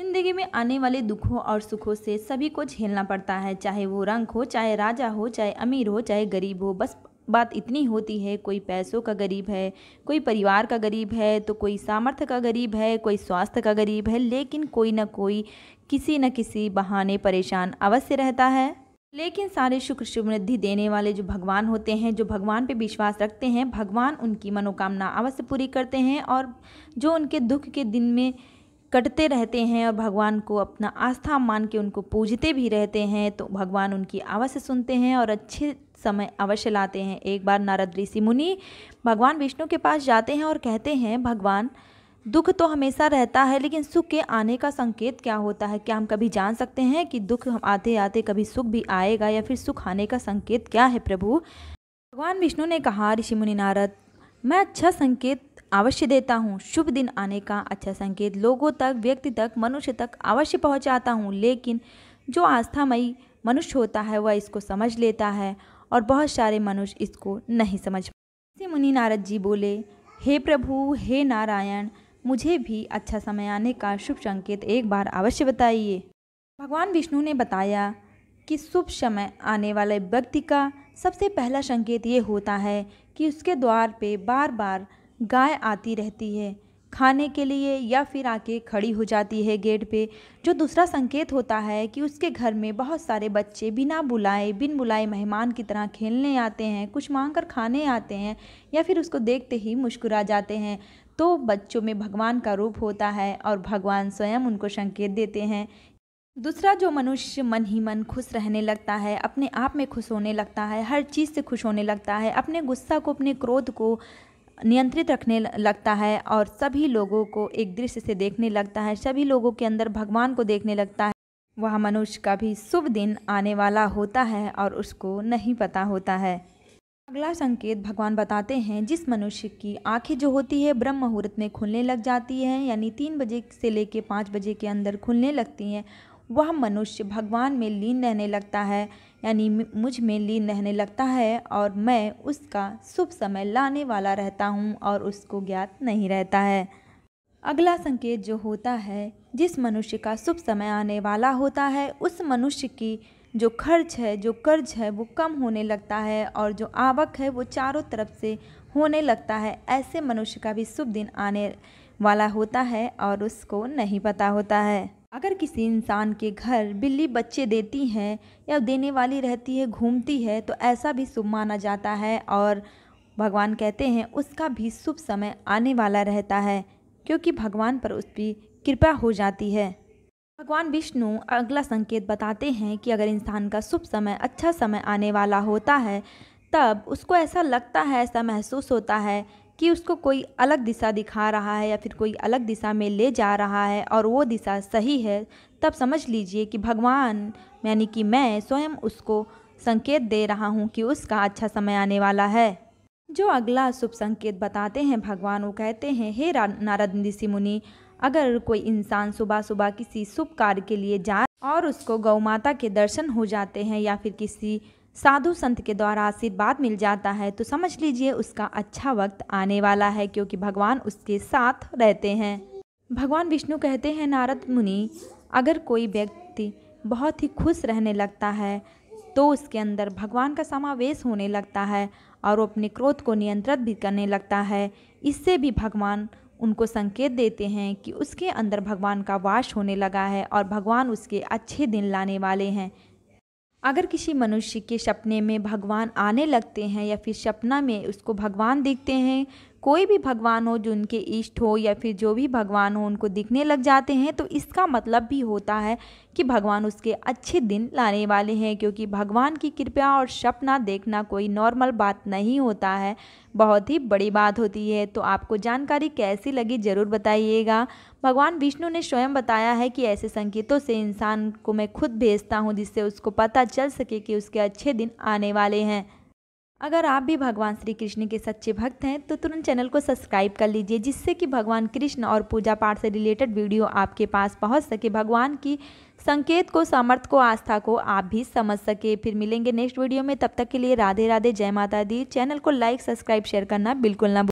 जिंदगी में आने वाले दुखों और सुखों से सभी को झेलना पड़ता है, चाहे वो रंग हो, चाहे राजा हो, चाहे अमीर हो, चाहे गरीब हो। बस बात इतनी होती है, कोई पैसों का गरीब है, कोई परिवार का गरीब है, तो कोई सामर्थ्य का गरीब है, कोई स्वास्थ्य का गरीब है, लेकिन कोई ना कोई किसी न किसी बहाने परेशान अवश्य रहता है। लेकिन सारे सुख समृद्धि देने वाले जो भगवान होते हैं, जो भगवान पे विश्वास रखते हैं, भगवान उनकी मनोकामना अवश्य पूरी करते हैं। और जो उनके दुख के दिन में कटते रहते हैं और भगवान को अपना आस्था मान के उनको पूजते भी रहते हैं, तो भगवान उनकी अवश्य सुनते हैं और अच्छे समय अवश्य लाते हैं। एक बार नारद ऋषि मुनि भगवान विष्णु के पास जाते हैं और कहते हैं, भगवान दुख तो हमेशा रहता है, लेकिन सुख के आने का संकेत क्या होता है? क्या हम कभी जान सकते हैं कि दुख हम आते आते कभी सुख भी आएगा, या फिर सुख आने का संकेत क्या है प्रभु? भगवान विष्णु ने कहा, ऋषि मुनि नारद, मैं अच्छा संकेत अवश्य देता हूँ। शुभ दिन आने का अच्छा संकेत लोगों तक, व्यक्ति तक, मनुष्य तक अवश्य पहुँचाता हूँ, लेकिन जो आस्थामयी मनुष्य होता है वह इसको समझ लेता है और बहुत सारे मनुष्य इसको नहीं समझ पाते। मुनि नारद जी बोले, हे प्रभु, हे नारायण, मुझे भी अच्छा समय आने का शुभ संकेत एक बार अवश्य बताइए। भगवान विष्णु ने बताया कि शुभ समय आने वाले व्यक्ति का सबसे पहला संकेत ये होता है कि उसके द्वार पे बार बार गाय आती रहती है खाने के लिए, या फिर आके खड़ी हो जाती है गेट पे। जो दूसरा संकेत होता है कि उसके घर में बहुत सारे बच्चे बिन बुलाए मेहमान की तरह खेलने आते हैं, कुछ मांगकर खाने आते हैं, या फिर उसको देखते ही मुस्कुरा जाते हैं। तो बच्चों में भगवान का रूप होता है और भगवान स्वयं उनको संकेत देते हैं। दूसरा, जो मनुष्य मन ही मन खुश रहने लगता है, अपने आप में खुश होने लगता है, हर चीज़ से खुश होने लगता है, अपने गुस्सा को, अपने क्रोध को नियंत्रित रखने लगता है और सभी लोगों को एक दृष्टि से देखने लगता है, सभी लोगों के अंदर भगवान को देखने लगता है, वह मनुष्य का भी शुभ दिन आने वाला होता है और उसको नहीं पता होता है। अगला संकेत भगवान बताते हैं, जिस मनुष्य की आंखें जो होती है ब्रह्म मुहूर्त में खुलने लग जाती हैं, यानी 3 बजे से लेकर 5 बजे के अंदर खुलने लगती हैं, वह मनुष्य भगवान में लीन रहने लगता है, यानी मुझ में लीन रहने लगता है और मैं उसका शुभ समय लाने वाला रहता हूँ और उसको ज्ञात नहीं रहता है। अगला संकेत जो होता है, जिस मनुष्य का शुभ समय आने वाला होता है, उस मनुष्य की जो खर्च है, जो कर्ज है, वो कम होने लगता है और जो आवक है वो चारों तरफ से होने लगता है। ऐसे मनुष्य का भी शुभ दिन आने वाला होता है और उसको नहीं पता होता है। अगर किसी इंसान के घर बिल्ली बच्चे देती है या देने वाली रहती है, घूमती है, तो ऐसा भी शुभ माना जाता है और भगवान कहते हैं उसका भी शुभ समय आने वाला रहता है, क्योंकि भगवान पर उसकी कृपा हो जाती है। भगवान विष्णु अगला संकेत बताते हैं कि अगर इंसान का शुभ समय, अच्छा समय आने वाला होता है, तब उसको ऐसा लगता है, ऐसा महसूस होता है कि उसको कोई अलग दिशा दिखा रहा है या फिर कोई अलग दिशा में ले जा रहा है और वो दिशा सही है, तब समझ लीजिए कि भगवान यानी कि मैं स्वयं उसको संकेत दे रहा हूँ कि उसका अच्छा समय आने वाला है। जो अगला शुभ संकेत बताते हैं भगवान, वो कहते हैं, हे नारद ऋषि मुनि, अगर कोई इंसान सुबह सुबह किसी शुभ कार्य के लिए जाए और उसको गौ माता के दर्शन हो जाते हैं या फिर किसी साधु संत के द्वारा आशीर्वाद मिल जाता है, तो समझ लीजिए उसका अच्छा वक्त आने वाला है, क्योंकि भगवान उसके साथ रहते हैं। भगवान विष्णु कहते हैं, नारद मुनि, अगर कोई व्यक्ति बहुत ही खुश रहने लगता है तो उसके अंदर भगवान का समावेश होने लगता है और वो अपने क्रोध को नियंत्रित भी करने लगता है। इससे भी भगवान उनको संकेत देते हैं कि उसके अंदर भगवान का वास होने लगा है और भगवान उसके अच्छे दिन लाने वाले हैं। अगर किसी मनुष्य के सपने में भगवान आने लगते हैं या फिर सपना में उसको भगवान दिखते हैं, कोई भी भगवान हो, जो उनके इष्ट हो या फिर जो भी भगवान हो उनको दिखने लग जाते हैं, तो इसका मतलब भी होता है कि भगवान उसके अच्छे दिन लाने वाले हैं, क्योंकि भगवान की कृपा और सपना देखना कोई नॉर्मल बात नहीं होता है, बहुत ही बड़ी बात होती है। तो आपको जानकारी कैसी लगी ज़रूर बताइएगा। भगवान विष्णु ने स्वयं बताया है कि ऐसे संकेतों से इंसान को मैं खुद भेजता हूँ, जिससे उसको पता चल सके कि उसके अच्छे दिन आने वाले हैं। अगर आप भी भगवान श्री कृष्ण के सच्चे भक्त हैं तो तुरंत चैनल को सब्सक्राइब कर लीजिए, जिससे कि भगवान कृष्ण और पूजा पाठ से रिलेटेड वीडियो आपके पास पहुंच सके, भगवान की संकेत को, सामर्थ्य को, आस्था को आप भी समझ सके। फिर मिलेंगे नेक्स्ट वीडियो में, तब तक के लिए राधे राधे, जय माता दी। चैनल को लाइक, सब्सक्राइब, शेयर करना बिल्कुल ना